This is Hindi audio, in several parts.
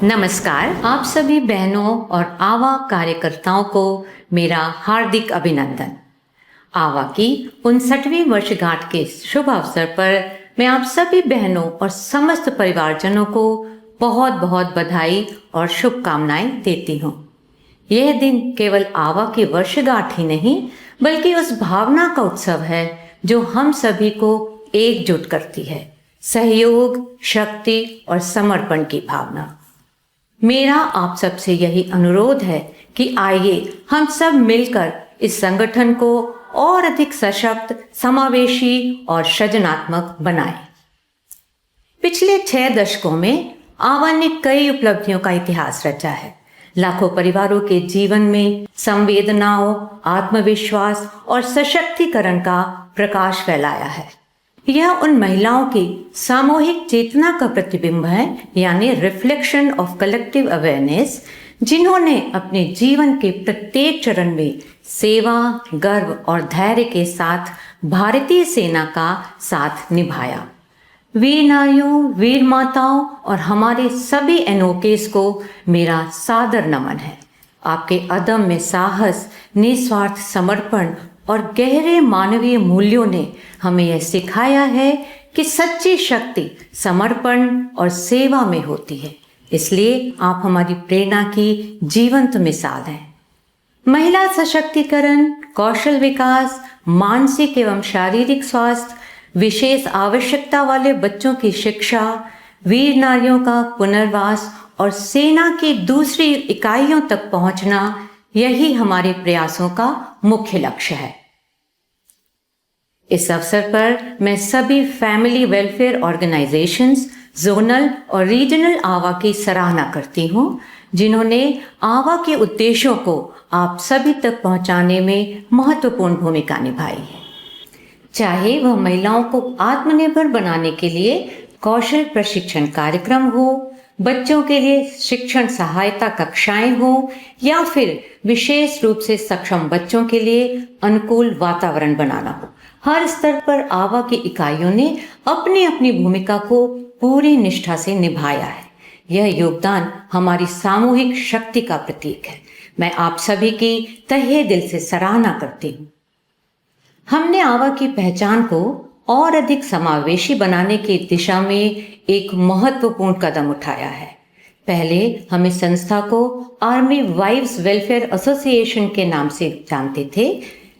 नमस्कार, आप सभी बहनों और आवा कार्यकर्ताओं को मेरा हार्दिक अभिनंदन। आवा की 59वीं वर्षगांठ के शुभ अवसर पर मैं आप सभी बहनों और समस्त परिवारजनों को बहुत बहुत बधाई और शुभकामनाएं देती हूँ। यह दिन केवल आवा की वर्षगांठ ही नहीं, बल्कि उस भावना का उत्सव है जो हम सभी को एकजुट करती है। सहयोग, शक्ति और समर्पण की भावना। मेरा आप सबसे यही अनुरोध है कि आइए हम सब मिलकर इस संगठन को और अधिक सशक्त, समावेशी और सृजनात्मक बनाएं। पिछले 6 दशकों में आवा ने कई उपलब्धियों का इतिहास रचा है। लाखों परिवारों के जीवन में संवेदनाओं, आत्मविश्वास और सशक्तिकरण का प्रकाश फैलाया है। यह उन महिलाओं की सामूहिक चेतना का प्रतिबिंब है, यानी रिफ्लेक्शन ऑफ कलेक्टिव अवेयरनेस, जिन्होंने अपने जीवन के प्रत्येक चरण में सेवा, गर्व और धैर्य के साथ भारतीय सेना का साथ निभाया। वीर नारियों, वीर माताओं और हमारे सभी एनओकेस को मेरा सादर नमन है। आपके अदम्य साहस, निस्वार्थ समर्पण और गहरे मानवीय मूल्यों ने हमें यह सिखाया है कि सच्ची शक्ति समर्पण और सेवा में होती है। इसलिए आप हमारी प्रेरणा की जीवंत मिसाल हैं। महिला सशक्तिकरण, कौशल विकास, मानसिक एवं शारीरिक स्वास्थ्य, विशेष आवश्यकता वाले बच्चों की शिक्षा, वीर नारियों का पुनर्वास और सेना की दूसरी इकाइयों तक पहुंचना, यही हमारे प्रयासों का मुख्य लक्ष्य है। इस अवसर पर मैं सभी फैमिली वेलफेयर ऑर्गेनाइजेशंस, जोनल और रीजनल आवा की सराहना करती हूँ, जिन्होंने आवा के उद्देश्यों को आप सभी तक पहुँचाने में महत्वपूर्ण भूमिका निभाई है। चाहे वह महिलाओं को आत्मनिर्भर बनाने के लिए कौशल प्रशिक्षण कार्यक्रम हो, बच्चों के लिए शिक्षण सहायता कक्षाएं हो, या फिर विशेष रूप से सक्षम बच्चों के लिए अनुकूल वातावरण बनाना हो, हर स्तर पर आवा की इकाइयों ने अपनी अपनी भूमिका को पूरी निष्ठा से निभाया है। यह योगदान हमारी सामूहिक शक्ति का प्रतीक है। मैं आप सभी की तहे दिल से सराहना करती हूँ। हमने आवा की पहचान को और अधिक समावेशी बनाने की दिशा में एक महत्वपूर्ण कदम उठाया है। पहले हम इस संस्था को आर्मी वाइव्स वेलफेयर एसोसिएशन के नाम से जानते थे,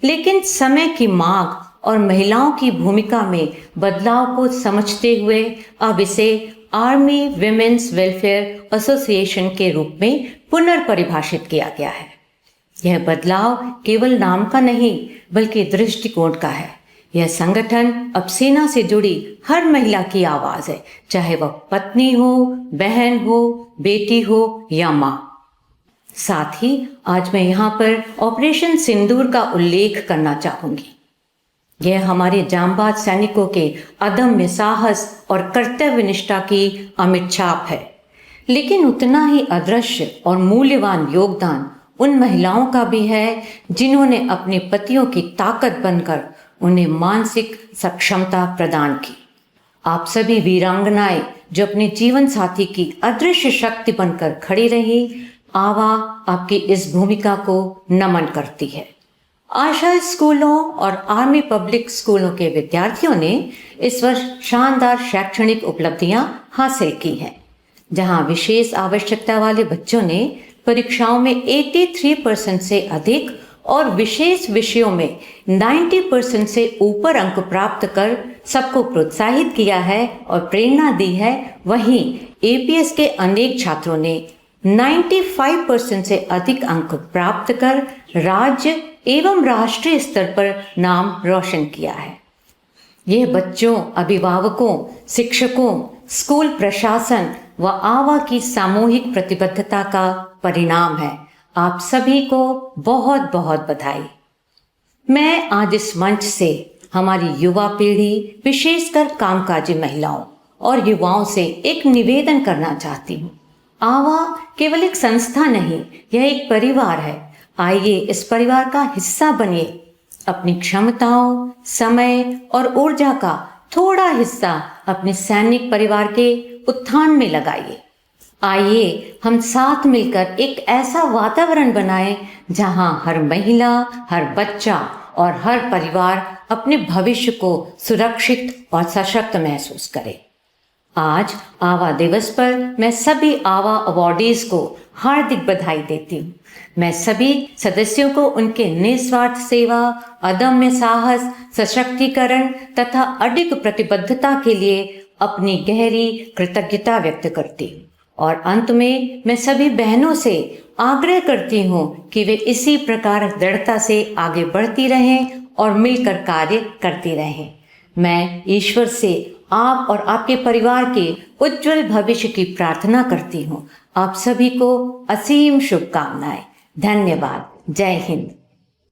लेकिन समय की मांग और महिलाओं की भूमिका में बदलाव को समझते हुए अब इसे आर्मी विमेन्स वेलफेयर एसोसिएशन के रूप में पुनर्परिभाषित किया गया है। यह बदलाव केवल नाम का नहीं, बल्कि दृष्टिकोण का है। यह संगठन अब सेना से जुड़ी हर महिला की आवाज है, चाहे वह पत्नी हो, बहन हो, बेटी हो या माँ। साथ ही आज मैं यहाँ पर ऑपरेशन सिंदूर का उल्लेख करना चाहूंगी। यह हमारे जांबाज सैनिकों के अदम्य साहस और कर्तव्य निष्ठा की अमिट छाप है, लेकिन उतना ही अदृश्य और मूल्यवान योगदान उन महिलाओं का भी है जिन्होंने अपने पतियों की ताकत बनकर उन्हें मानसिक सक्षमता प्रदान की। आप सभी वीरांगनाएं जो अपने जीवन साथी की अदृश्य शक्ति बनकर खड़ी रही, आवा आपकी इस भूमिका को नमन करती है। आशा स्कूलों और आर्मी पब्लिक स्कूलों के विद्यार्थियों ने इस वर्ष शानदार शैक्षणिक उपलब्धियां हासिल की हैं, जहां विशेष आवश्यकता वाले बच्चों ने परीक्षाओं में 83% से अधिक और विशेष विषयों में 90% से ऊपर अंक प्राप्त कर सबको प्रोत्साहित किया है और प्रेरणा दी है। वहीं एपीएस के अनेक छात्रों ने 95% से अधिक अंक प्राप्त कर राज्य एवं राष्ट्रीय स्तर पर नाम रोशन किया है। यह बच्चों, अभिभावकों, शिक्षकों, स्कूल प्रशासन व आवा की सामूहिक प्रतिबद्धता का परिणाम है। आप सभी को बहुत बहुत बधाई। मैं आज इस मंच से हमारी युवा पीढ़ी, विशेषकर कामकाजी महिलाओं और युवाओं से एक निवेदन करना चाहती हूँ। आवा केवल एक संस्था नहीं, यह एक परिवार है। आइए इस परिवार का हिस्सा बनिए। अपनी क्षमताओं, समय और ऊर्जा का थोड़ा हिस्सा अपने सैनिक परिवार के उत्थान में लगाइए। आइए हम साथ मिलकर एक ऐसा वातावरण बनाएं जहां हर महिला, हर बच्चा और हर परिवार अपने भविष्य को सुरक्षित और सशक्त महसूस करे। आज आवा दिवस पर मैं सभी आवा अवॉर्डीज को हार्दिक बधाई देती हूँ। मैं सभी सदस्यों को उनके निस्वार्थ सेवा, अदम्य साहस, सशक्तिकरण तथा अडिग प्रतिबद्धता के लिए अपनी गहरी कृतज्ञता व्यक्त करती हूँ। और अंत में मैं सभी बहनों से आग्रह करती हूँ कि वे इसी प्रकार दृढ़ता से आगे बढ़ती रहें और मिलकर कार्य करती रहें। मैं ईश्वर से आप और आपके परिवार के उज्जवल भविष्य की प्रार्थना करती हूँ। आप सभी को असीम शुभकामनाएं। धन्यवाद। जय हिंद।